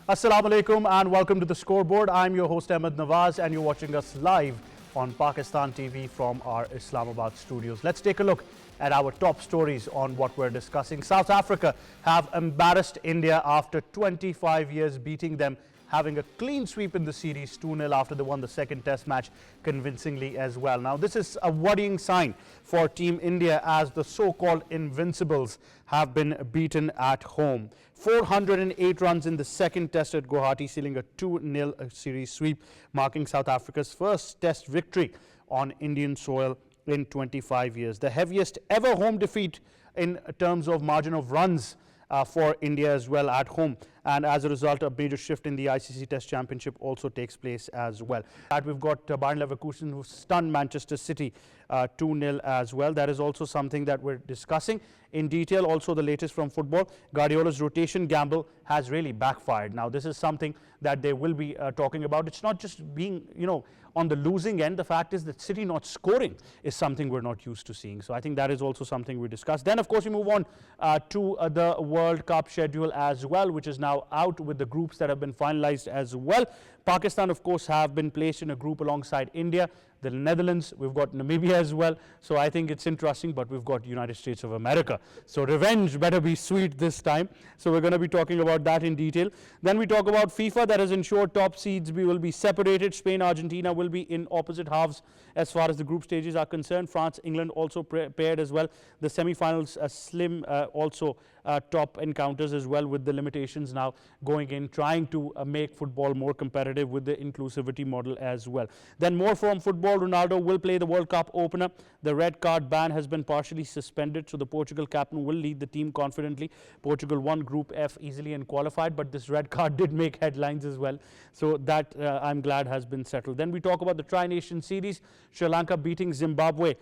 Assalamu alaikum and welcome to the Scoreboard. I'm your host Ahmed Nawaz and you're watching us live on Pakistan TV from our Islamabad studios. Let's take a look at our top stories on what we're discussing. South Africa have embarrassed India after 25 years, beating them, having a clean sweep in the series 2-0 after they won the second test match convincingly as well. Now this is a worrying sign for Team India as the so-called invincibles have been beaten at home. 408 runs in the second test at Guwahati, sealing a 2-0 series sweep, marking South Africa's first test victory on Indian soil in 25 years. The heaviest ever home defeat in terms of margin of runs for India as well at home, and as a result a major shift in the ICC Test Championship also takes place as well. And we've got Bayern Leverkusen who stunned Manchester City 2-0 as well. That is also something that we're discussing in detail. Also the latest from football, Guardiola's rotation gamble has really backfired. Now this is something that they will be talking about. It's not just being, on the losing end. The fact is that City not scoring is something we're not used to seeing. So I think that is also something we discuss. Then of course we move on to the World Cup schedule as well, which is now out with the groups that have been finalized as well. Pakistan of course have been placed in a group alongside India, the Netherlands, we've got Namibia as well. So I think it's interesting, but we've got United States of America. So revenge better be sweet this time. So we're going to be talking about that in detail. Then we talk about FIFA that has ensured top seeds will be separated. Spain, Argentina will be in opposite halves as far as the group stages are concerned. France, England also paired as well. The semi-finals slim also top encounters as well, with the limitations now going in, trying to make football more competitive with the inclusivity model as well. Then more from football, Ronaldo will play the World Cup opener. The red card ban has been partially suspended, so the Portugal captain will lead the team confidently. Portugal won Group F easily and qualified, but this red card did make headlines as well. So that I'm glad has been settled. Then we talk about the Tri-Nation Series. Sri Lanka beating Zimbabwe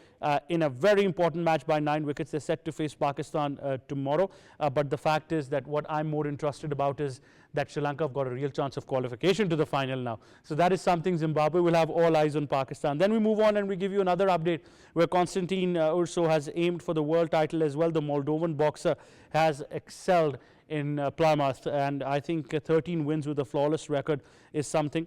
in a very important match by 9 wickets. They're set to face Pakistan tomorrow. But the fact is that what I'm more interested about is that Sri Lanka have got a real chance of qualification to the final now. So that is something. Zimbabwe will have all eyes on Pakistan. Then we move on and we give you another update where Konstantin Urso has aimed for the world title as well. The Moldovan boxer has excelled in Plymouth, and I think 13 wins with a flawless record is something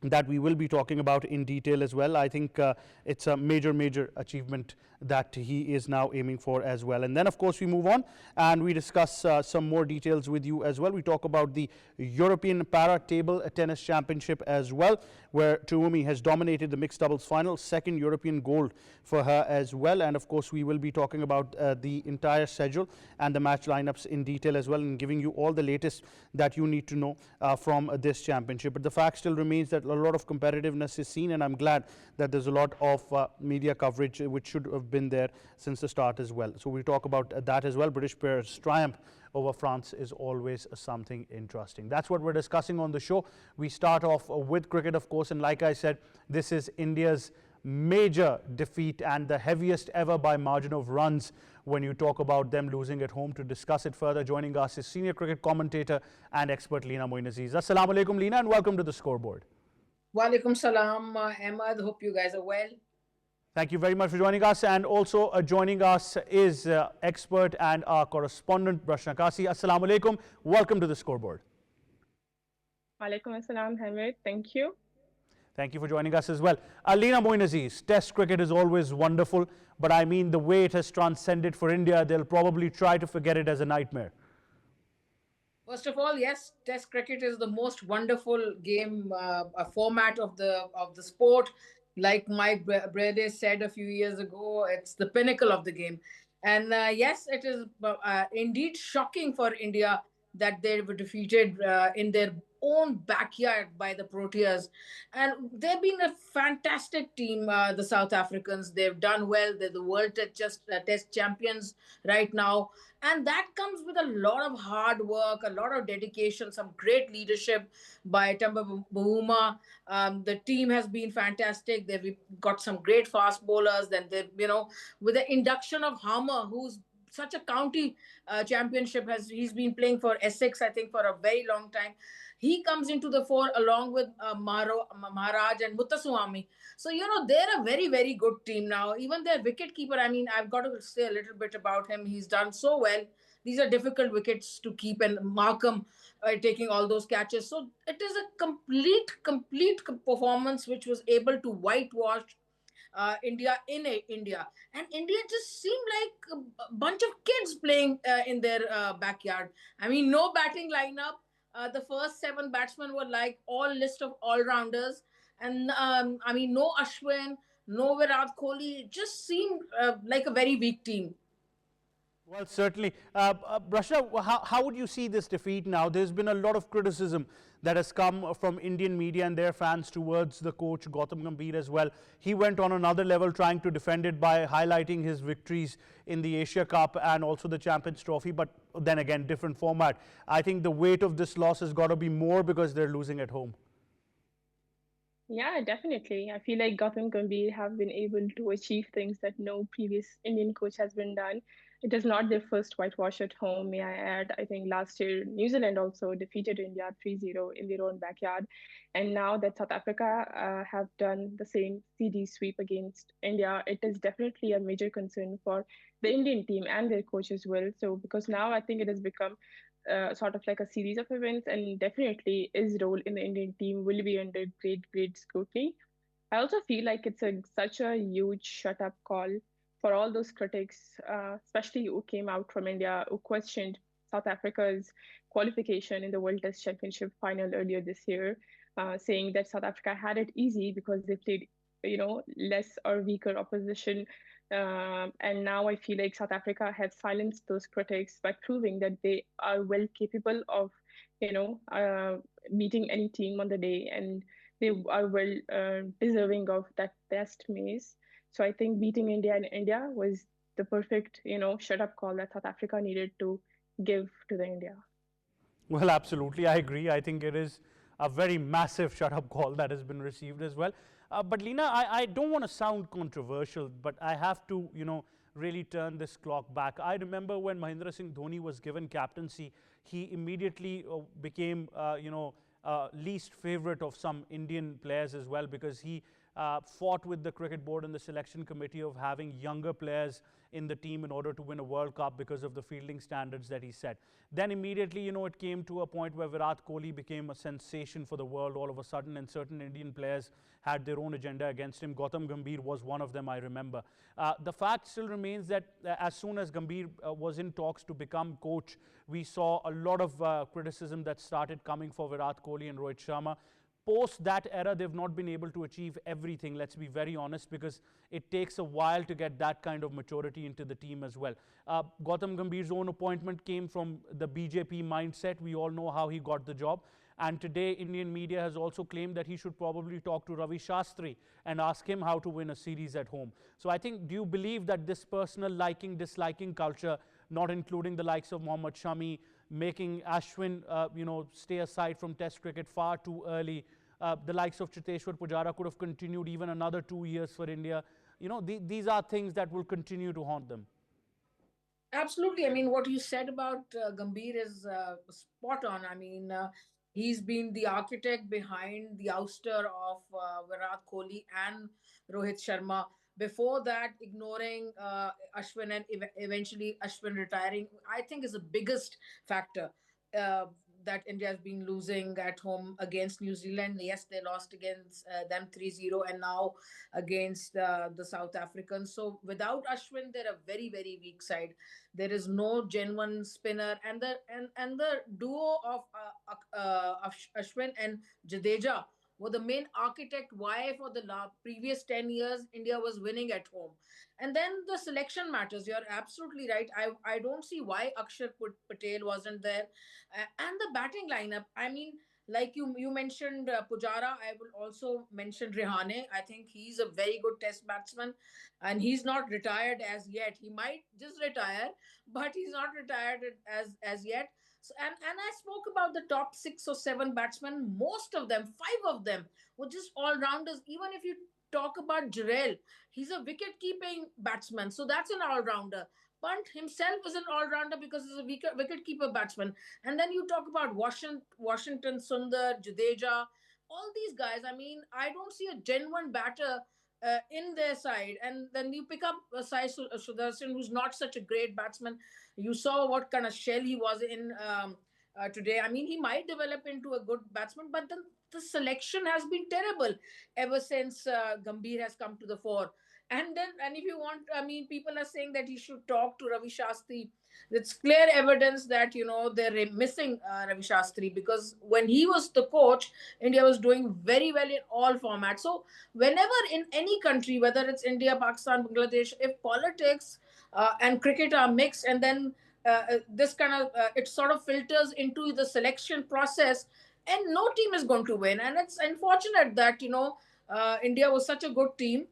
that we will be talking about in detail as well. I think it's a major achievement that he is now aiming for as well. And then of course we move on and we discuss some more details with you as well. We talk about the European Para Table Tennis Championship as well, where Twomey has dominated the mixed doubles final, second European gold for her as well. And of course we will be talking about the entire schedule and the match lineups in detail as well, and giving you all the latest that you need to know from this championship. But the fact still remains that a lot of competitiveness is seen, and I'm glad that there's a lot of media coverage which should have been there since the start as well. So we talk about that as well. British players' triumph over France is always something interesting. That's what we're discussing on the show. We start off with cricket, of course, and like I said, this is India's major defeat and the heaviest ever by margin of runs when you talk about them losing at home. To discuss it further, joining us is senior cricket commentator and expert Leena moin. Assalamu alaikum, Leena, and welcome to the Scoreboard. Walaikum salam, Ahmad. Hope you guys are well. Thank you very much for joining us. And also joining us is expert and our correspondent Brashna Kasi. Assalamu alaikum. Welcome to the Scoreboard. Walaikum assalam, Hamid. Thank you. Thank you for joining us as well. Leena moin. Test cricket is always wonderful, but I mean the way it has transcended for India, they'll probably try to forget it as a nightmare. First of all, yes, Test cricket is the most wonderful game, format of the sport. Like Mike Brady said a few years ago, it's the pinnacle of the game. And yes, it is indeed shocking for India that they were defeated in their own backyard by the Proteas. And they've been a fantastic team, the South Africans. They've done well. They're the world test champions right now. And that comes with a lot of hard work, a lot of dedication, some great leadership by Temba Bavuma. The team has been fantastic. They've got some great fast bowlers. Then, with the induction of Hammer, who's such a county championship. He's been playing for Essex, I think, for a very long time. He comes into the fore along with Maharaj and Muthuswamy. So, they're a very, very good team now. Even their wicket keeper, I mean, I've got to say a little bit about him. He's done so well. These are difficult wickets to keep, and Markham taking all those catches. So it is a complete performance which was able to whitewash India, and India just seemed like a bunch of kids playing in their backyard. I mean, no batting lineup. The first seven batsmen were like all list of all rounders, and I mean, no Ashwin, no Virat Kohli. It just seemed like a very weak team. Well, certainly. Brashna, how would you see this defeat now? There's been a lot of criticism that has come from Indian media and their fans towards the coach, Gautam Gambhir, as well. He went on another level trying to defend it by highlighting his victories in the Asia Cup and also the Champions Trophy, but then again, different format. I think the weight of this loss has got to be more because they're losing at home. Yeah, definitely. I feel like Gautam Gambhir have been able to achieve things that no previous Indian coach has been done. It is not their first whitewash at home, may I add. I think last year New Zealand also defeated India 3-0 in their own backyard. And now that South Africa have done the same CD sweep against India, it is definitely a major concern for the Indian team and their coach as well. So because now I think it has become sort of like a series of events, and definitely his role in the Indian team will be under great scrutiny. I also feel like it's such a huge shut up call for all those critics, especially who came out from India, who questioned South Africa's qualification in the World Test Championship final earlier this year, saying that South Africa had it easy because they played, less or weaker opposition. And now I feel like South Africa has silenced those critics by proving that they are well capable of, beating any team on the day, and they are well deserving of that best maze. So I think beating India in India was the perfect, shut up call that South Africa needed to give to the India. Well, absolutely, I agree. I think it is a very massive shut-up call that has been received as well. But Leena, I don't want to sound controversial, but I have to, really turn this clock back. I remember when Mahendra Singh Dhoni was given captaincy, he immediately became, least favorite of some Indian players as well, because he fought with the cricket board and the selection committee of having younger players in the team in order to win a World Cup because of the fielding standards that he set. Then immediately, it came to a point where Virat Kohli became a sensation for the world all of a sudden, and certain Indian players had their own agenda against him. Gautam Gambhir was one of them, I remember. The fact still remains that as soon as Gambhir was in talks to become coach, we saw a lot of criticism that started coming for Virat Kohli and Rohit Sharma. Post that era, they've not been able to achieve everything, let's be very honest, because it takes a while to get that kind of maturity into the team as well. Gautam Gambhir's own appointment came from the BJP mindset. We all know how he got the job. And today, Indian media has also claimed that he should probably talk to Ravi Shastri and ask him how to win a series at home. So I think, do you believe that this personal liking, disliking culture, not including the likes of Mohammad Shami, making Ashwin, stay aside from Test cricket far too early, the likes of Cheteshwar Pujara could have continued even another 2 years for India. These are things that will continue to haunt them. Absolutely. I mean, what you said about Gambhir is spot on. I mean, he's been the architect behind the ouster of Virat Kohli and Rohit Sharma. Before that, ignoring Ashwin and eventually Ashwin retiring, I think is the biggest factor. That India has been losing at home against New Zealand. Yes, they lost against them 3-0, and now against the South Africans. So without Ashwin, they're a very, very weak side. There is no genuine spinner, and the duo of Ashwin and Jadeja were the main architect why for the previous 10 years India was winning at home. And then the selection matters. You're absolutely right. I don't see why Akshar Patel wasn't there. And the batting lineup, I mean, like you mentioned Pujara, I will also mention Rehane. I think he's a very good test batsman, and he's not retired as yet. He might just retire, but he's not retired as yet. So, and I spoke about the top 6 or 7 batsmen. Most of them, 5 of them, were just all rounders. Even if you talk about Jarrell, he's a wicket keeping batsman, so that's an all rounder. Pant himself is an all-rounder because he's a wicket-keeper batsman. And then you talk about Washington Sundar, Jadeja, all these guys. I mean, I don't see a genuine batter in their side. And then you pick up Sai Sudarshan, who's not such a great batsman. You saw what kind of shell he was in today. I mean, he might develop into a good batsman, but then the selection has been terrible ever since Gambhir has come to the fore. And if you want, I mean, people are saying that he should talk to Ravi Shastri. It's clear evidence that they're missing Ravi Shastri, because when he was the coach, India was doing very well in all formats. So whenever in any country, whether it's India, Pakistan, Bangladesh, if politics and cricket are mixed, and then this kind of it sort of filters into the selection process, and no team is going to win. And it's unfortunate that India was such a good team.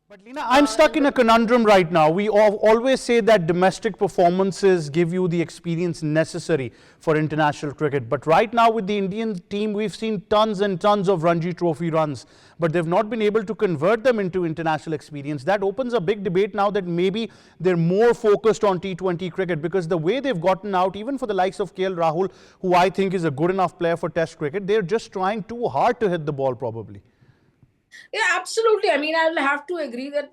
But Leena, I'm stuck in a conundrum right now. We always say that domestic performances give you the experience necessary for international cricket. But right now with the Indian team, we've seen tons and tons of Ranji Trophy runs, but they've not been able to convert them into international experience. That opens a big debate now that maybe they're more focused on T20 cricket, because the way they've gotten out, even for the likes of KL Rahul, who I think is a good enough player for Test cricket, they're just trying too hard to hit the ball probably. Yeah, absolutely. I mean, I'll have to agree that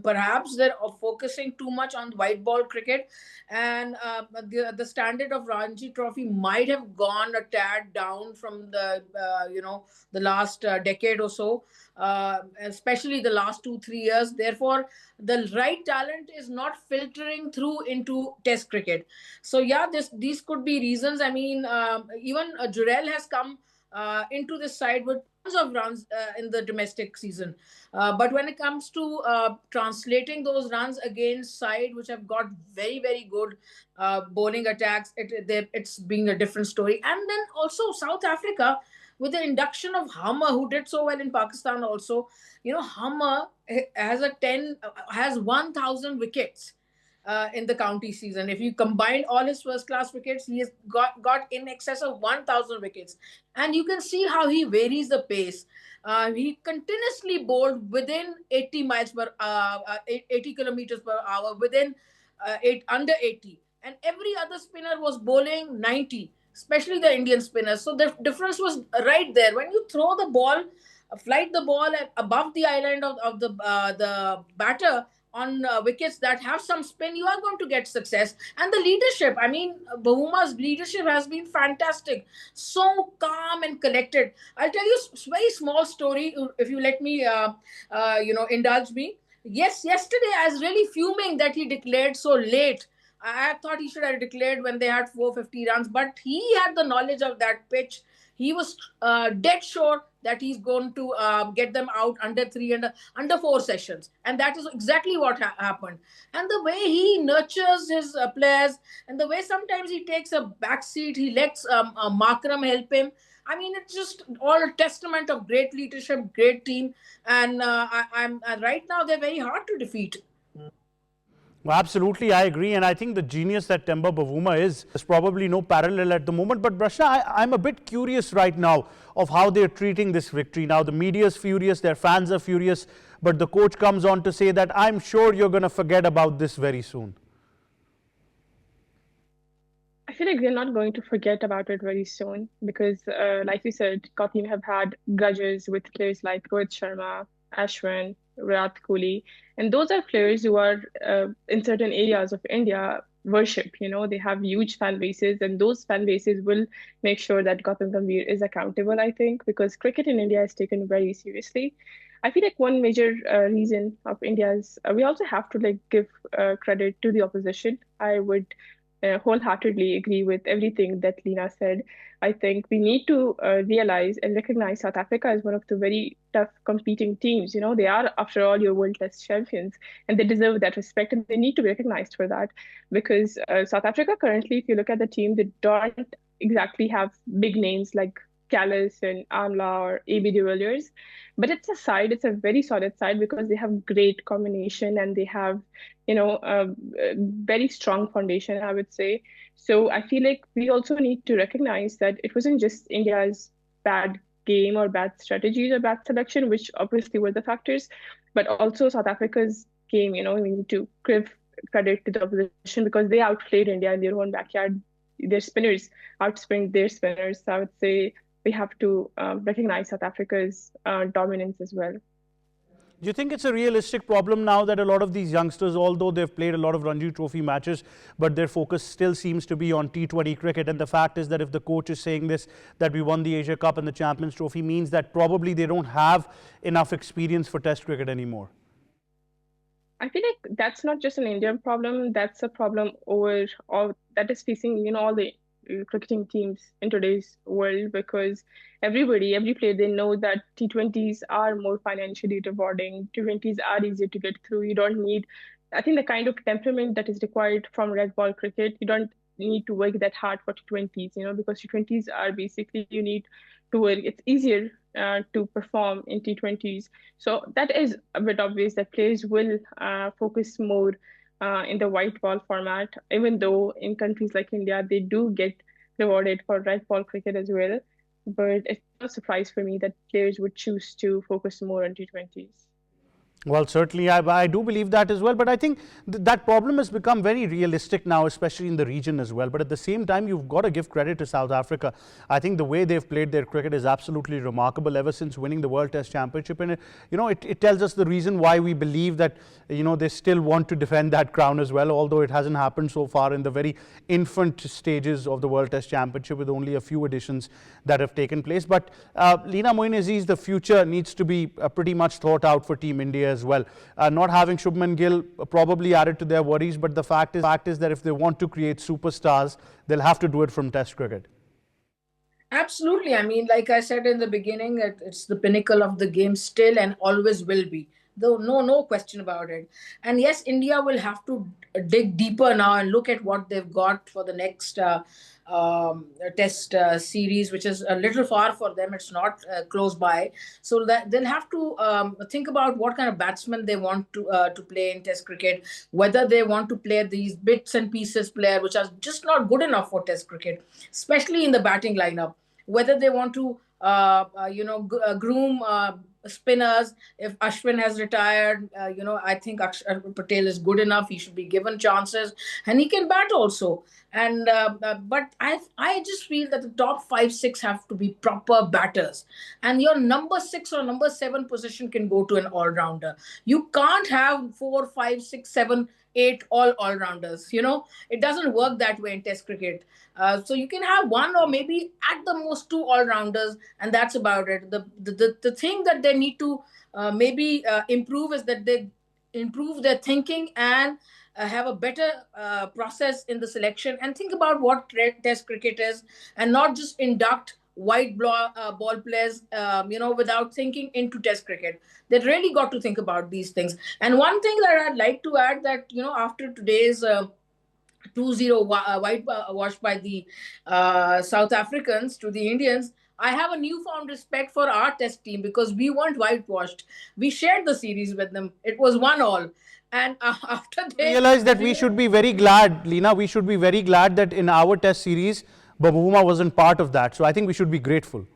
perhaps they're focusing too much on white ball cricket, and the standard of Ranji Trophy might have gone a tad down from the last decade or so, especially the last 2-3 years. Therefore, the right talent is not filtering through into Test cricket. So yeah, these could be reasons. I mean, even Jurel has come into this side with of runs in the domestic season. But when it comes to translating those runs against side which have got very, very good bowling attacks, it's been a different story. And then also South Africa, with the induction of Hammer, who did so well in Pakistan also. Hammer has 1,000 wickets in the county season. If you combine all his first class wickets, he has got in excess of 1,000 wickets. And you can see how he varies the pace. He continuously bowled within 80 miles per 80 kilometers per hour, within under 80. And every other spinner was bowling 90, especially the Indian spinners. So the difference was right there. When you throw the ball, flight the ball above the island of the batter, on wickets that have some spin, you are going to get success. And the leadership, I mean, Bahuma's leadership has been fantastic. So calm and collected. I'll tell you a very small story, if you let me, indulge me. Yes, yesterday I was really fuming that he declared so late. I thought he should have declared when they had 450 runs, but he had the knowledge of that pitch. He was dead sure that he's going to get them out under 4 sessions. And that is exactly what happened. And the way he nurtures his players, and the way sometimes he takes a back seat, he lets Markram help him. I mean, it's just all a testament of great leadership, great team. And I'm right now, they're very hard to defeat. Well, absolutely, I agree. And I think the genius that Temba Bavuma is, there's probably no parallel at the moment. But Brashna, I'm a bit curious right now of how they're treating this victory. Now, the media is furious, their fans are furious, but the coach comes on to say that I'm sure you're going to forget about this very soon. I feel like they're not going to forget about it very soon because, like you said, Gautam have had grudges with players like Rohit Sharma, Ashwin, Virat Kohli, and those are players who are in certain areas of India worship. They have huge fan bases, and those fan bases will make sure that Gautam Gambhir is accountable, I think, because cricket in India is taken very seriously. I feel like one major reason of India's, we also have to give credit to the opposition. I would wholeheartedly agree with everything that Leena said. I think we need to realize and recognize South Africa as one of the very tough competing teams. They are, after all, your World Test champions, and they deserve that respect, and they need to be recognized for that. Because South Africa currently, if you look at the team, they don't exactly have big names like Callis and Amla or AB de Villiers, but it's a very solid side because they have great combination and they have, a very strong foundation, I would say. So I feel like we also need to recognize that it wasn't just India's bad game or bad strategies or bad selection, which obviously were the factors, but also South Africa's game. We need to give credit to the opposition because they outplayed India in their own backyard. Their spinners outspinned their spinners. So I would say we have to recognize South Africa's dominance as well. Do you think it's a realistic problem now that a lot of these youngsters, although they've played a lot of Ranji Trophy matches, but their focus still seems to be on T20 cricket? And the fact is that if the coach is saying this, that we won the Asia Cup and the Champions Trophy, means that probably they don't have enough experience for Test cricket anymore. I feel like that's not just an Indian problem. That's a problem over all that is facing, all the cricketing teams in today's world because every player, they know that T20s are more financially rewarding. T20s are easier to get through. You don't need, I think, the kind of temperament that is required from red ball cricket. You don't need to work that hard for T20s, because T20s are basically you need to work. It's easier to perform in T20s. So that is a bit obvious that players will focus more in the white ball format, even though in countries like India, they do get rewarded for red ball cricket as well. But it's no surprise for me that players would choose to focus more on T20s. Well, certainly, I do believe that as well. But I think that problem has become very realistic now, especially in the region as well. But at the same time, you've got to give credit to South Africa. I think the way they've played their cricket is absolutely remarkable ever since winning the World Test Championship. And, it tells us the reason why we believe that, they still want to defend that crown as well, although it hasn't happened so far in the very infant stages of the World Test Championship with only a few additions that have taken place. But Leena, Moin, Aziz, the future needs to be pretty much thought out for Team India as well. Not having Shubman Gill probably added to their worries, but the fact is that if they want to create superstars, they'll have to do it from Test cricket. Absolutely. I mean, like I said in the beginning, it's the pinnacle of the game still and always will be. Though no question about it. And yes, India will have to dig deeper now and look at what they've got for the next test series, which is a little far for them. It's not close by. So that they'll have to think about what kind of batsmen they want to play in test cricket, whether they want to play these bits and pieces player, which are just not good enough for test cricket, especially in the batting lineup, whether they want to groom spinners. If Ashwin has retired, I think Akshar Patel is good enough. He should be given chances, and he can bat also. And but I just feel that the top 5-6 have to be proper batters, and your number 6 or number 7 position can go to an all rounder. You can't have 4, 5, 6, 7, 8 all rounders. It doesn't work that way in Test cricket. So you can have one or maybe at the most 2 all rounders, and that's about it. The thing that they need to maybe improve is that they improve their thinking and have a better process in the selection and think about what Test cricket is, and not just induct white ball players, without thinking into Test cricket. They really got to think about these things. And one thing that I'd like to add that, after today's 2-0 whitewash by the South Africans to the Indians, I have a newfound respect for our test team because we weren't whitewashed. We shared the series with them. It was 1-1. And after they realize that we should be very glad, Leena, we should be very glad that in our test series, Bavuma wasn't part of that. So I think we should be grateful.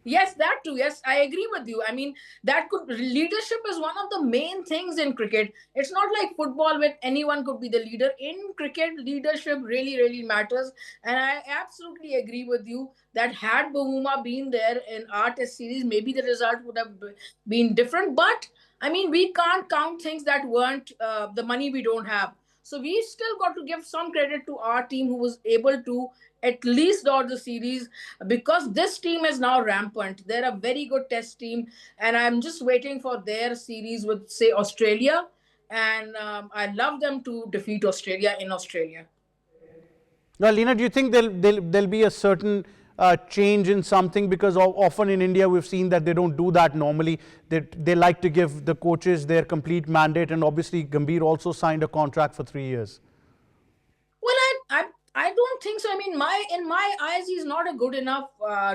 Yes, that too. Yes, I agree with you. I mean, leadership is one of the main things in cricket. It's not like football where anyone could be the leader. In cricket, leadership really, really matters. And I absolutely agree with you that had Bahuma been there in our test series, maybe the result would have been different. But I mean, we can't count things that weren't the money we don't have. So we still got to give some credit to our team who was able to at least draw the series, because this team is now rampant. They're a very good test team, and I'm just waiting for their series with, say, Australia. And I'd love them to defeat Australia in Australia. Now, Leena, do you think there'll be a certain change in something? Because often in India we've seen that they don't do that normally. They like to give the coaches their complete mandate, and obviously Gambhir also signed a contract for 3 years. Well, I don't think so. I mean, in my eyes, he's not a good enough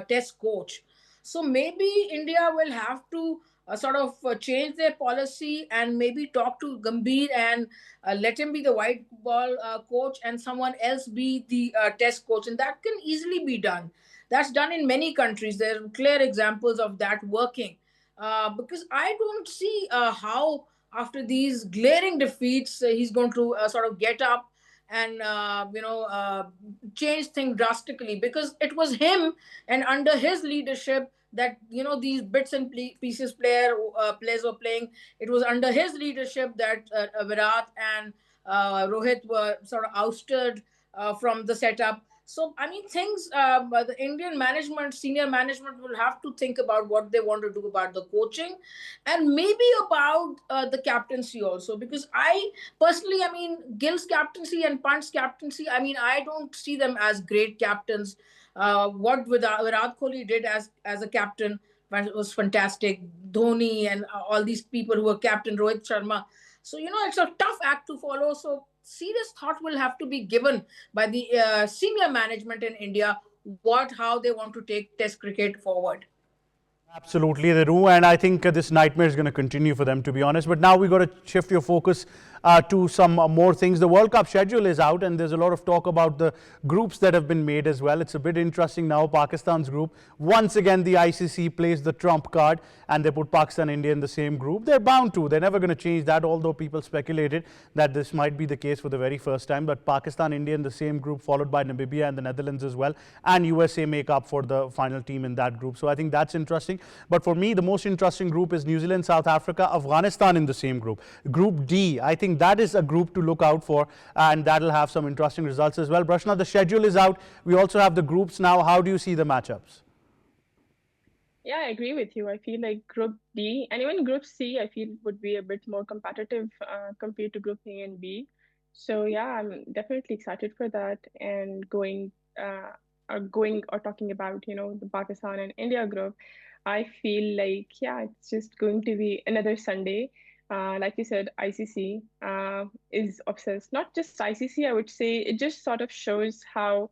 test coach. So maybe India will have to change their policy and maybe talk to Gambhir and let him be the white ball coach and someone else be the test coach. And that can easily be done. That's done in many countries. There are clear examples of that working. Because I don't see how after these glaring defeats, he's going to sort of get up and change things drastically, because it was him and under his leadership that these bits and pieces players were playing. It was under his leadership that Virat and Rohit were sort of ousted from the setup. So I mean, things. The Indian management, senior management, will have to think about what they want to do about the coaching, and maybe about the captaincy also. Because I personally, I mean, Gill's captaincy and Pant's captaincy, I mean, I don't see them as great captains. What Virat Kohli did as a captain was fantastic. Dhoni and all these people who were captain, Rohit Sharma. So it's a tough act to follow. So serious thought will have to be given by the senior management in India, how they want to take Test cricket forward. Absolutely, they do, and I think this nightmare is going to continue for them, to be honest. But now we've got to shift your focus to some more things. The World Cup schedule is out, and there's a lot of talk about the groups that have been made as well. It's a bit interesting now. Pakistan's group, once again, the ICC plays the trump card, and they put Pakistan and India in the same group. They're bound to. They're never going to change that, although people speculated that this might be the case for the very first time. But Pakistan, India in the same group, followed by Namibia and the Netherlands as well, and USA make up for the final team in that group. So I think that's interesting. But for me, the most interesting group is New Zealand, South Africa, Afghanistan in the same group. Group D, I think that is a group to look out for, and that'll have some interesting results as well. Brashna, the schedule is out. We also have the groups now. How do you see the matchups? Yeah, I agree with you. I feel like Group D and even Group C, I feel would be a bit more competitive compared to Group A and B. So yeah, I'm definitely excited for that. And going or talking about, the Pakistan and India group, I feel like, yeah, it's just going to be another Sunday. Like you said, ICC is obsessed. Not just ICC, I would say it just sort of shows how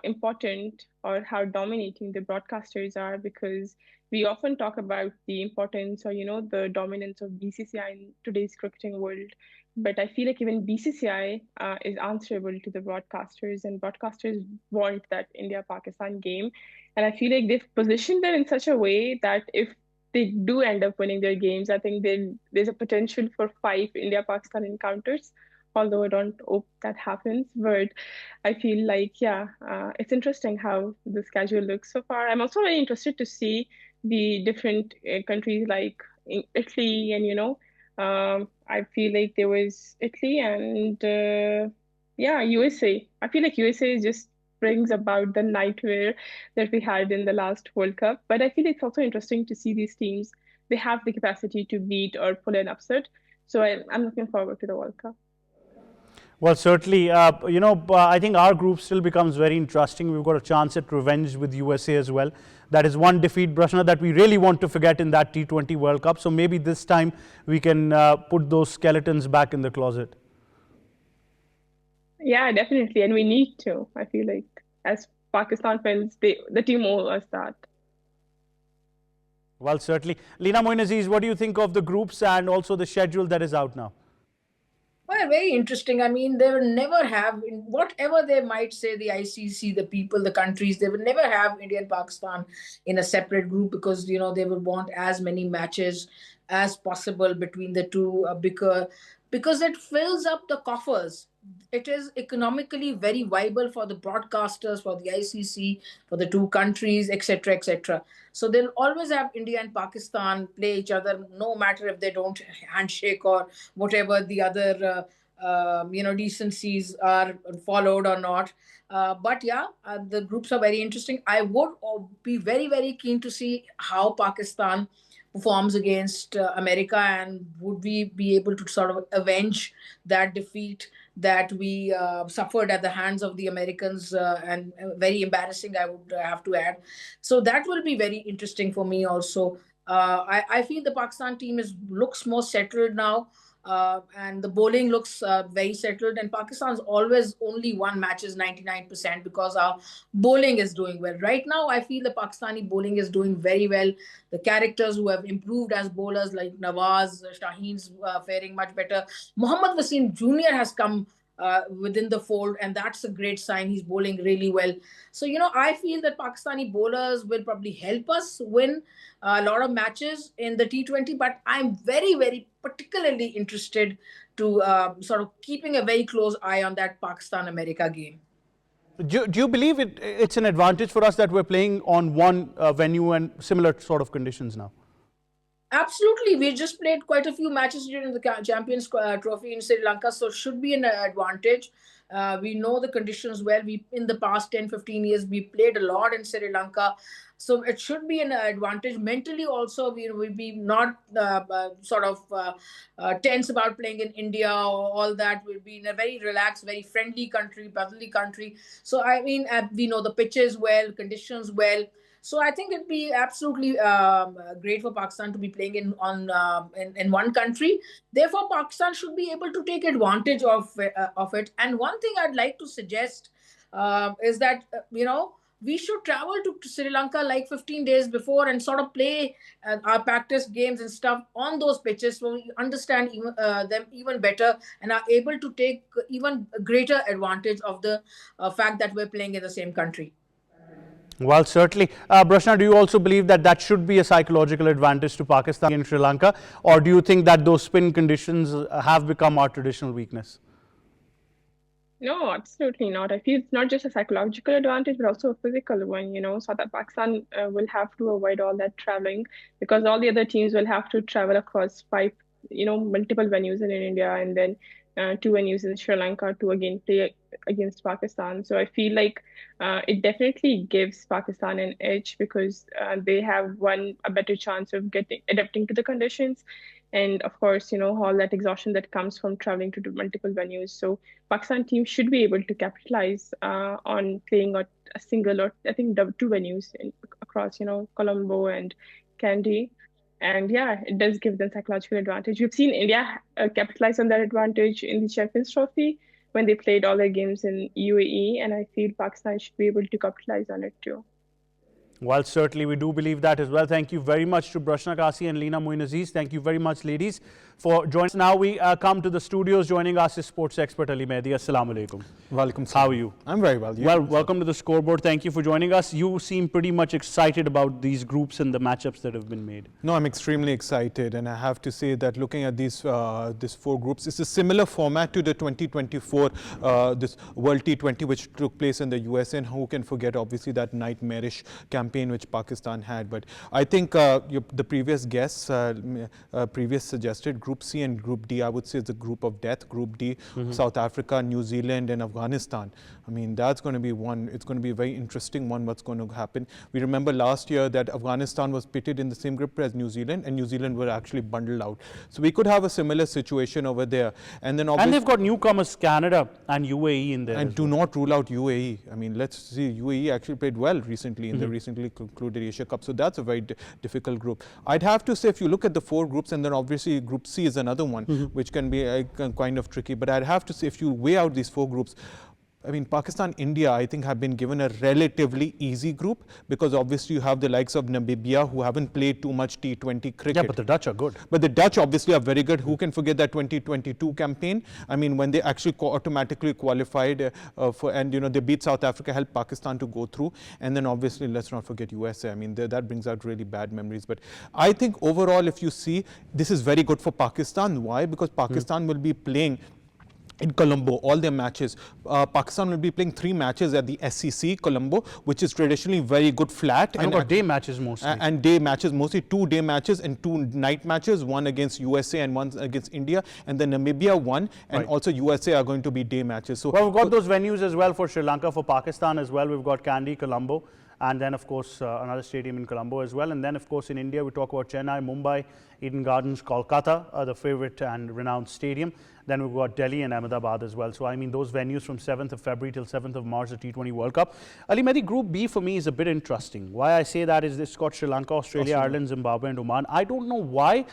important or how dominating the broadcasters are, because we often talk about the importance or the dominance of BCCI in today's cricketing world, but I feel like even BCCI is answerable to the broadcasters, and broadcasters want that India-Pakistan game. And I feel like they've positioned it in such a way that if they do end up winning their games, I think there's a potential for 5 India-Pakistan encounters, although I don't hope that happens. But I feel like, yeah, it's interesting how the schedule looks so far. I'm also very interested to see the different countries like Italy and, I feel like there was Italy and, yeah, USA. I feel like USA just brings about the nightmare that we had in the last World Cup. But I feel it's also interesting to see these teams. They have the capacity to beat or pull an upset. So I'm looking forward to the World Cup. Well, certainly, I think our group still becomes very interesting. We've got a chance at revenge with USA as well. That is one defeat, Brashna, that we really want to forget in that T20 World Cup. So maybe this time we can put those skeletons back in the closet. Yeah, definitely. And we need to. I feel like as Pakistan fans, the team owes us that. Well, certainly. Leena, moin, aziz, what do you think of the groups and also the schedule that is out now? Well, very interesting. I mean, they will never have, whatever they might say, the ICC, the people, the countries, they will never have India and Pakistan in a separate group, because, they will want as many matches as possible between the two, because it fills up the coffers. It is economically very viable for the broadcasters, for the ICC, for the two countries, etc., etc. So they'll always have India and Pakistan play each other, no matter if they don't handshake or whatever the other, decencies are followed or not. But yeah, the groups are very interesting. I would be very, very keen to see how Pakistan performs against America, and would we be able to sort of avenge that defeat that we suffered at the hands of the Americans, and very embarrassing, I would have to add. So that will be very interesting for me also. I feel the Pakistan team looks more settled now. And the bowling looks very settled. And Pakistan's always only won matches 99% because our bowling is doing well. Right now, I feel the Pakistani bowling is doing very well. The characters who have improved as bowlers like Nawaz, Shaheen's faring much better. Mohammad Wasim Jr. has come within the fold, and that's a great sign. He's bowling really well. So, I feel that Pakistani bowlers will probably help us win a lot of matches in the T20, but I'm very, very particularly interested to sort of keeping a very close eye on that Pakistan-America game. Do you believe it's an advantage for us that we're playing on one venue and similar sort of conditions now? Absolutely. We just played quite a few matches during the Champions Trophy in Sri Lanka, so it should be an advantage. We know the conditions well. In the past 10, 15 years, we played a lot in Sri Lanka. So it should be an advantage. Mentally also, we'll be not tense about playing in India or all that. We'll be in a very relaxed, very friendly country, brotherly country. So, we know the pitches well, conditions well. So I think it'd be absolutely great for Pakistan to be playing in one country. Therefore, Pakistan should be able to take advantage of it. And one thing I'd like to suggest is that we should travel to Sri Lanka like 15 days before and sort of play our practice games and stuff on those pitches, so we understand them even better and are able to take even greater advantage of the fact that we're playing in the same country. Well, certainly. Brashna, do you also believe that that should be a psychological advantage to Pakistan and Sri Lanka? Or do you think that those spin conditions have become our traditional weakness? No, absolutely not. I feel it's not just a psychological advantage, but also a physical one, so that Pakistan will have to avoid all that traveling, because all the other teams will have to travel across multiple venues in India, and then 2 venues in Sri Lanka to again play against Pakistan. So I feel like it definitely gives Pakistan an edge, because they have a better chance of adapting to the conditions. And of course, all that exhaustion that comes from traveling to multiple venues. So Pakistan team should be able to capitalize on playing at a single, or I think 2 venues across, Colombo and Kandy. And yeah, it does give them psychological advantage. We've seen India capitalize on that advantage in the Champions Trophy when they played all their games in UAE, and I feel Pakistan should be able to capitalize on it too. Well, certainly we do believe that as well. Thank you very much to Brashna Kasi and Leena, moin, aziz. Thank you very much, ladies, for joining us. Now we come to the studios. Joining us is sports expert Ali Mehdi. Assalamu alaikum. Welcome. How are you? I'm very well. Well, welcome to the Scoreboard. Thank you for joining us. You seem pretty much excited about these groups and the matchups that have been made. No, I'm extremely excited, and I have to say that looking at these 4 groups, it's a similar format to the 2024 this World T20, which took place in the USA, and who can forget obviously that nightmarish campaign which Pakistan had. But I think the previous guests suggested Group C and Group D. I would say it's a group of death. Group D, South Africa, New Zealand and Afghanistan. I mean, that's going to be one. It's going to be a very interesting one, what's going to happen. We remember last year that Afghanistan was pitted in the same group as New Zealand, and New Zealand were actually bundled out. So we could have a similar situation over there. And then obviously, and they've got newcomers, Canada and UAE in there. And do not rule out UAE. I mean, let's see, UAE actually played well recently in the recently concluded Asia Cup. So that's a very difficult group. I'd have to say, if you look at the 4 groups, and then obviously Group C is another one, which can be kind of tricky. But I'd have to say, if you weigh out these 4 groups, I mean, Pakistan, India, I think have been given a relatively easy group, because obviously you have the likes of Namibia, who haven't played too much T20 cricket. Yeah, but the Dutch are good. But the Dutch obviously are very good. Who can forget that 2022 campaign? I mean, when they actually automatically qualified and they beat South Africa, helped Pakistan to go through. And then obviously, let's not forget USA. I mean, that brings out really bad memories. But I think overall, if you see, this is very good for Pakistan. Why? Because Pakistan will be playing in Colombo, all their matches. Pakistan will be playing 3 matches at the SCC, Colombo, which is traditionally very good flat. And day matches mostly. And day matches mostly, 2 day matches and 2 night matches, one against USA and one against India. And then Namibia one, and also USA are going to be day matches. So well, we've got those venues as well for Sri Lanka, for Pakistan as well. We've got Kandy, Colombo, and then of course another stadium in Colombo as well. And then of course in India we talk about Chennai, Mumbai, Eden Gardens, Kolkata, the favorite and renowned stadium. Then we've got Delhi and Ahmedabad as well. So I mean, those venues from 7th of February till 7th of March, the T20 World Cup. Ali Mehdi, Group B for me is a bit interesting. Why I say that is it's got Sri Lanka, Australia, Ireland, Zimbabwe and Oman. I don't know why,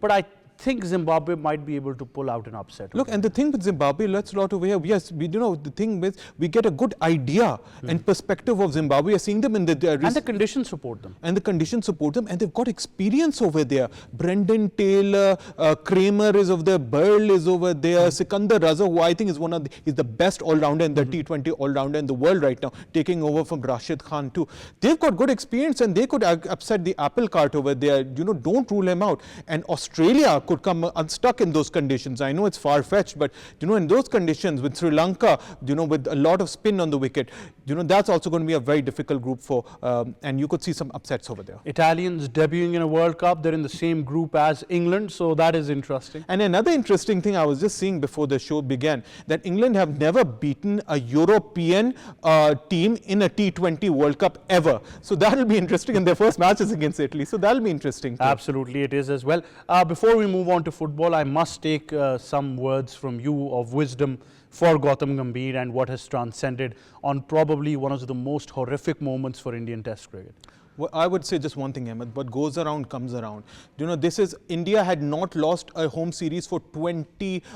but think Zimbabwe might be able to pull out an upset. Look, and the thing with Zimbabwe, let's not over here. Yes, we, you know, the thing with, we get a good idea and perspective of Zimbabwe. We are seeing them in the and the conditions support them. And the conditions support them, and they've got experience over there. Brendan Taylor, Kramer is over there, Burl is over there, Sikandar Raza, who I think is he's the best all-rounder in the T20 all-rounder in the world right now, taking over from Rashid Khan too. They've got good experience, and they could upset the apple cart over there. You know, don't rule him out. And Australia could come unstuck in those conditions. I know it's far-fetched, but you know, in those conditions with Sri Lanka, you know, with a lot of spin on the wicket, you know, that's also going to be a very difficult group for, and you could see some upsets over there. Italians debuting in a World Cup, they're in the same group as England, so that is interesting. And another interesting thing I was just seeing before the show began, that England have never beaten a European team in a T20 World Cup ever. So that will be interesting, and their first match is against Italy, so that will be interesting too. Absolutely, it is as well. Before we move on to football, I must take some words from you of wisdom for Gautam Gambhir and what has transcended on probably one of the most horrific moments for Indian Test cricket. Well, I would say just one thing, Ahmed, what goes around comes around. You know, this is, India had not lost a home series for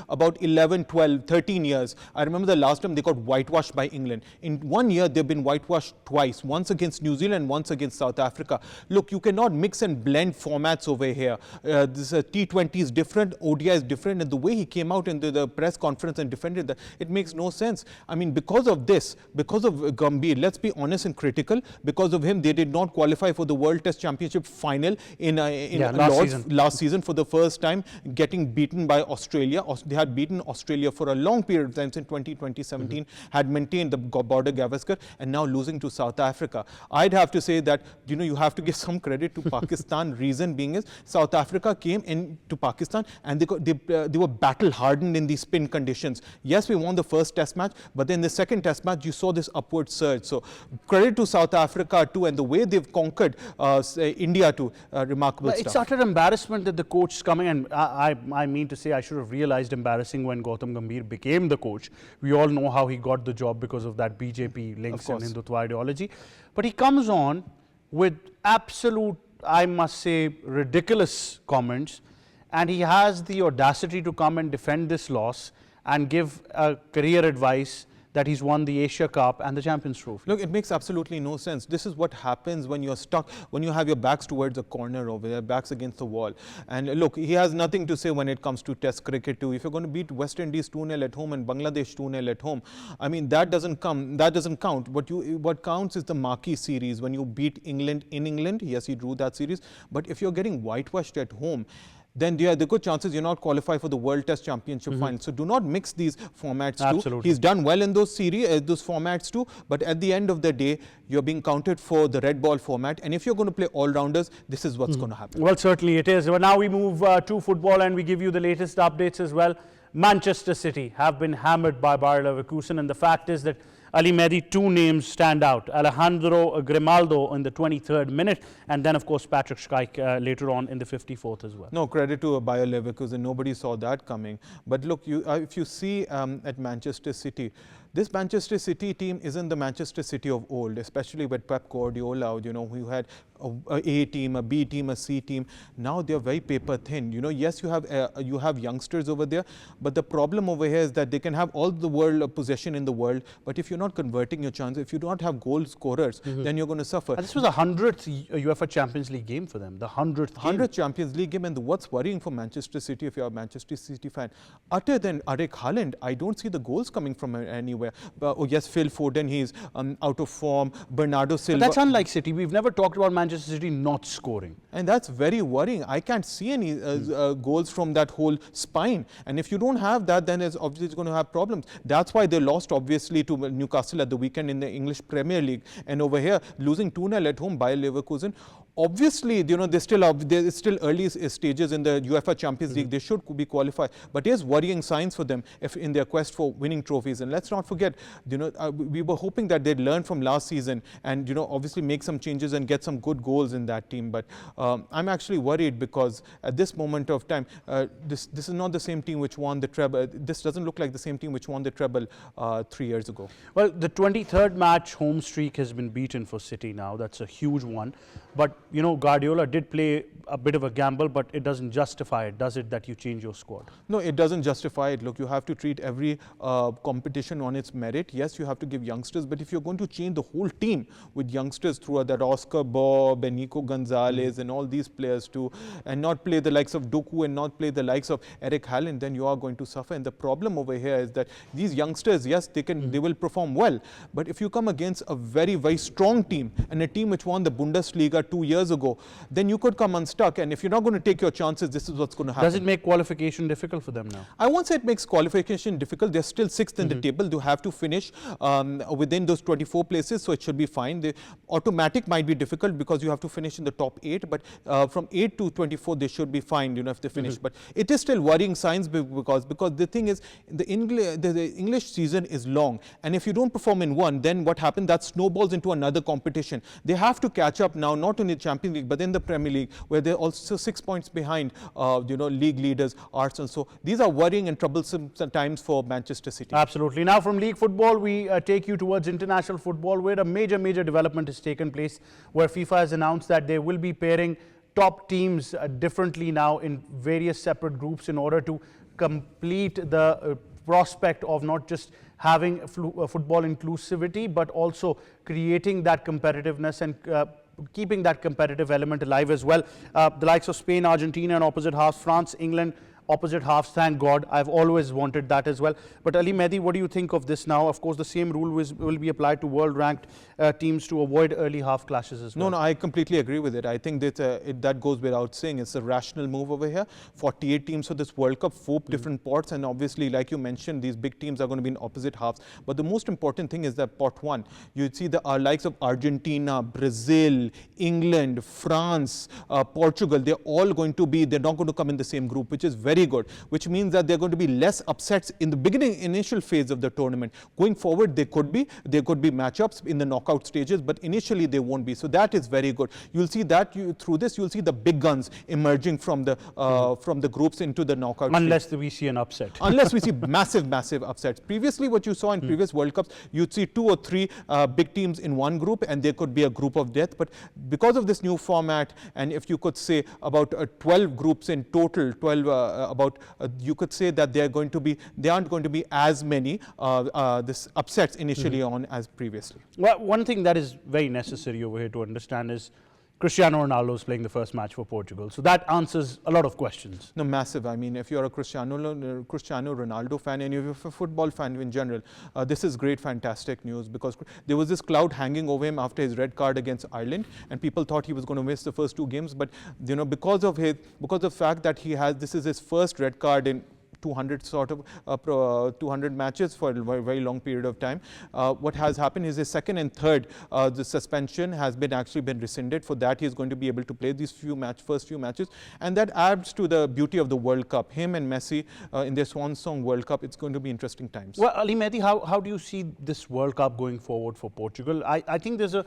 about 11, 12, 13 years. I remember the last time they got whitewashed by England. In 1 year, they've been whitewashed twice, once against New Zealand, once against South Africa. Look, you cannot mix and blend formats over here. This T20 is different, ODI is different, and the way he came out into the press conference and defended that, it makes no sense. I mean, because of this, because of Gambhir, let's be honest and critical, because of him, they did not qualify for the World Test Championship final in last season for the first time, getting beaten by Australia. They had beaten Australia for a long period of time since 2017, had maintained the border Gavaskar, and now losing to South Africa. I'd have to say that, you know, you have to give some credit to Pakistan. Reason being is South Africa came into Pakistan and they were battle hardened in these spin conditions. Yes, we won the first Test match, but then the second Test match, you saw this upward surge. So credit to South Africa too, and the way they've conquered India too, remarkable stuff. It's utter embarrassment that the coach is coming, and I mean to say I should have realized embarrassing when Gautam Gambhir became the coach. We all know how he got the job because of that BJP links and Hindutva ideology. But he comes on with absolute, I must say, ridiculous comments, and he has the audacity to come and defend this loss and give career advice that he's won the Asia Cup and the Champions Trophy. Look, it makes absolutely no sense. This is what happens when you're stuck, when you have your backs towards a corner over there, backs against the wall. And look, he has nothing to say when it comes to Test cricket too. If you're going to beat West Indies 2-0 at home and Bangladesh 2-0 at home, I mean, that doesn't count. What counts is the marquee series. When you beat England in England, yes, he drew that series. But if you're getting whitewashed at home, then there are the good chances you're not qualified for the World Test Championship final. So do not mix these formats too. He's done well in those series, those formats too, but at the end of the day, you're being counted for the red ball format. And if you're going to play all-rounders, this is what's going to happen. Well, certainly it is. Well, now we move to football and we give you the latest updates as well. Manchester City have been hammered by Bayer Leverkusen, and the fact is that Ali Mehdi, two names stand out. Alejandro Grimaldo in the 23rd minute, and then of course Patrick Schick later on in the 54th as well. No, credit to Bayer Leverkusen, nobody saw that coming. But look, if you see at Manchester City, this Manchester City team isn't the Manchester City of old, especially with Pep Guardiola, you know, who had a A team, a B team, a C team. Now they're very paper thin. You know, yes, you have youngsters over there, but the problem over here is that they can have all the world possession in the world, but if you're not converting your chances, if you don't have goal scorers, then you're going to suffer. And this was the 100th UEFA Champions League game for them, the 100th Champions League game. And what's worrying for Manchester City, if you're a Manchester City fan, other than Erling Haaland, I don't see the goals coming from anywhere. Oh yes, Phil Foden, he's out of form. Bernardo Silva. But that's unlike City. We've never talked about Manchester City not scoring. And that's very worrying. I can't see any goals from that whole spine. And if you don't have that, then it's obviously going to have problems. That's why they lost, obviously, to Newcastle at the weekend in the English Premier League. And over here, losing 2-0 at home by Leverkusen. Obviously, you know, they're still early stages in the UEFA Champions League. They should be qualified. But there's worrying signs for them in their quest for winning trophies. And let's not forget forget, we were hoping that they'd learn from last season and, obviously make some changes and get some good goals in that team. But I'm actually worried because at this moment of time, this is not the same team which won the treble. This doesn't look like the same team which won the treble 3 years ago. Well, the 23rd match home streak has been beaten for City now. That's a huge one. But, Guardiola did play a bit of a gamble, but it doesn't justify it, does it, that you change your squad? No, it doesn't justify it. Look, you have to treat every competition on its merit. Yes, you have to give youngsters, but if you're going to change the whole team with youngsters throughout that Oscar Bob and Nico Gonzalez and all these players too, and not play the likes of Doku and not play the likes of Eric Haaland, then you are going to suffer. And the problem over here is that these youngsters, yes, they will perform well, but if you come against a very, very strong team and a team which won the Bundesliga 2 years ago, then you could come unstuck. And if you're not going to take your chances, this is what's going to happen. Does it make qualification difficult for them now? I won't say it makes qualification difficult. They're still 6th in the table. They have to finish within those 24 places, so it should be fine. The automatic might be difficult because you have to finish in the top 8, but from 8 to 24, they should be fine, if they finish. But it is still worrying signs because the thing is, the English season is long, and if you don't perform in one, then what happens? That snowballs into another competition. They have to catch up now, not in the Champions League, but in the Premier League, where they're also 6 points behind, league leaders, Arsenal. So these are worrying and troublesome times for Manchester City. Absolutely. Now from league football, we take you towards international football, where a major development has taken place, where FIFA has announced that they will be pairing top teams differently now in various separate groups in order to complete the prospect of not just having football inclusivity, but also creating that competitiveness and keeping that competitive element alive as well. The likes of Spain, Argentina and opposite halves, France, England, opposite halves, thank God. I've always wanted that as well. But Ali Mehdi, what do you think of this now? Of course, the same rule will be applied to world-ranked teams to avoid early half clashes as well. No, I completely agree with it. I think that that goes without saying. It's a rational move over here. 48 teams for this World Cup, 4 different pots, and obviously, like you mentioned, these big teams are going to be in opposite halves. But the most important thing is that pot 1, you see the likes of Argentina, Brazil, England, France, Portugal, they're all going to be, they're not going to come in the same group, which is very good, which means that there are going to be less upsets in the initial phase of the tournament. Going forward, there could be matchups in the knockout stages, but initially they won't be. So that is very good. You'll see that through this, you'll see the big guns emerging from the groups into the knockout. Unless we see an upset. Unless we see massive upsets. Previously, what you saw in previous World Cups, you'd see 2 or 3 big teams in one group, and there could be a group of death. But because of this new format, and if you could say about 12 groups in total, you could say that there aren't going to be as many this upsets initially on as previously. Well, one thing that is very necessary over here to understand is Cristiano Ronaldo is playing the first match for Portugal. So that answers a lot of questions. No, massive. I mean, if you're a Cristiano Ronaldo fan and you're a football fan in general, this is great, fantastic news, because there was this cloud hanging over him after his red card against Ireland, and people thought he was going to miss the first 2 games. But because of the fact that this is his first red card in 200 matches for a very long period of time. What has happened is his second and third, the suspension has actually been rescinded. For that, he is going to be able to play these first few matches, and that adds to the beauty of the World Cup. Him and Messi in their swan song World Cup, it's going to be interesting times. Well, Ali Mehdi, how do you see this World Cup going forward for Portugal? I think there's a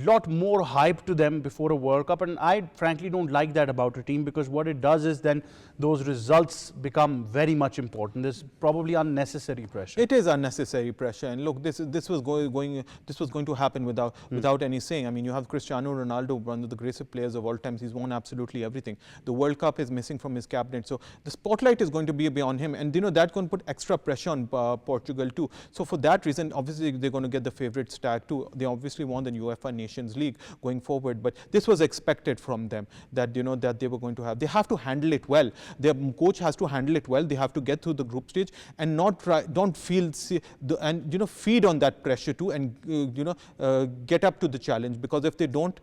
lot more hype to them before a World Cup, and I frankly don't like that about a team, because what it does is then those results become very much important. There's probably unnecessary pressure. It is unnecessary pressure, and look, this was going to happen without any saying. I mean, you have Cristiano Ronaldo, one of the greatest players of all times. He's won absolutely everything. The World Cup is missing from his cabinet, so the spotlight is going to be beyond him, and that's going to put extra pressure on Portugal too. So for that reason, obviously they're going to get the favorite tag too. They obviously won the UEFA Nations League going forward, but this was expected from them, that that they were going to have. They have to handle it well. Their coach has to handle it well. They have to get through the group stage and don't feed on that pressure too, and get up to the challenge, because if they don't,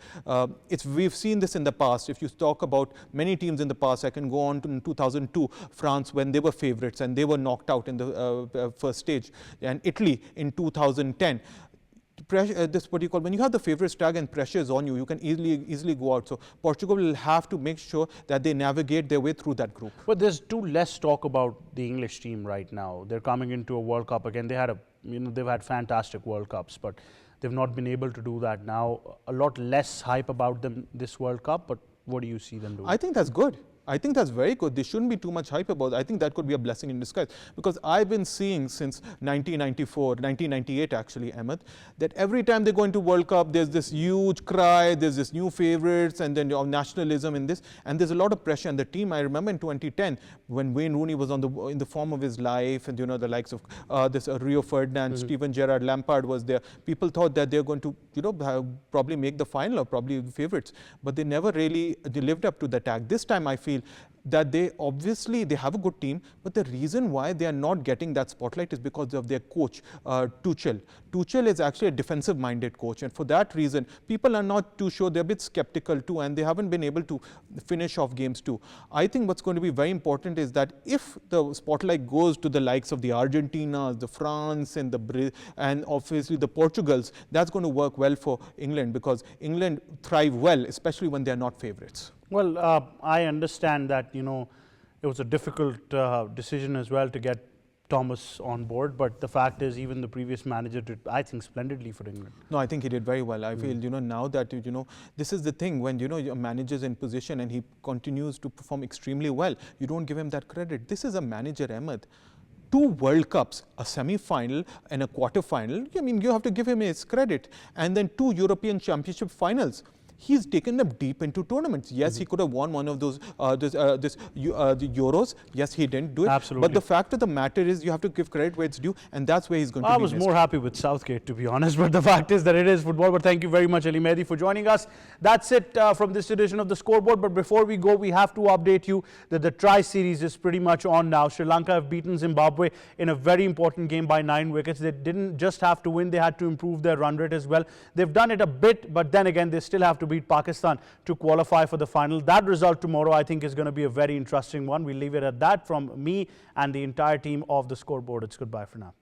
we've seen this in the past. If you talk about many teams in the past, I can go on to in 2002 France, when they were favorites and they were knocked out in the first stage, and Italy in 2010. When you have the favourites tag and pressure is on you, you can easily go out. So Portugal will have to make sure that they navigate their way through that group. But there's too less talk about the English team right now. They're coming into a World Cup again. They had a they've had fantastic World Cups, but they've not been able to do that. Now, a lot less hype about them this World Cup, but what do you see them doing? I think that's good. I think that's very good. There shouldn't be too much hype about it. I think that could be a blessing in disguise, because I've been seeing since 1994, 1998 actually, Ahmed, that every time they go into World Cup, there's this huge cry, there's this new favorites, and then nationalism in this, and there's a lot of pressure on the team. I remember in 2010 when Wayne Rooney was in the form of his life, and the likes of this Rio Ferdinand, Steven Gerrard, Lampard was there. People thought that they're going to probably make the final or probably the favorites, but they never really lived up to the tag. This time I feel that they have a good team, but the reason why they are not getting that spotlight is because of their coach, Tuchel. Tuchel is actually a defensive-minded coach, and for that reason, people are not too sure. They're a bit skeptical too, and they haven't been able to finish off games too. I think what's going to be very important is that if the spotlight goes to the likes of the Argentinas, the France, and and obviously the Portugals, that's going to work well for England, because England thrive well, especially when they're not favorites. Well, I understand that, it was a difficult decision as well to get Thomas on board, but the fact is even the previous manager did, I think, splendidly for England. No, I think he did very well. I feel, now that, this is the thing, when, your manager's in position and he continues to perform extremely well, you don't give him that credit. This is a manager, Ahmed. 2 World Cups, a semi-final and a quarter-final, you have to give him his credit. And then 2 European Championship finals. He's taken them deep into tournaments. Yes, he could have won one of those the Euros. Yes, he didn't do it. Absolutely. But the fact of the matter is, you have to give credit where it's due, and that's where he's going to be. I was more happy with Southgate, to be honest, but the fact is that it is football. But thank you very much, Ali Mehdi, for joining us. That's it from this edition of the Scoreboard. But before we go, we have to update you that the Tri-Series is pretty much on now. Sri Lanka have beaten Zimbabwe in a very important game by 9 wickets. They didn't just have to win, they had to improve their run rate as well. They've done it a bit, but then again, they still have to beat Pakistan to qualify for the final. That result tomorrow, I think, is going to be a very interesting one. We'll leave it at that from me and the entire team of the Scoreboard. It's goodbye for now.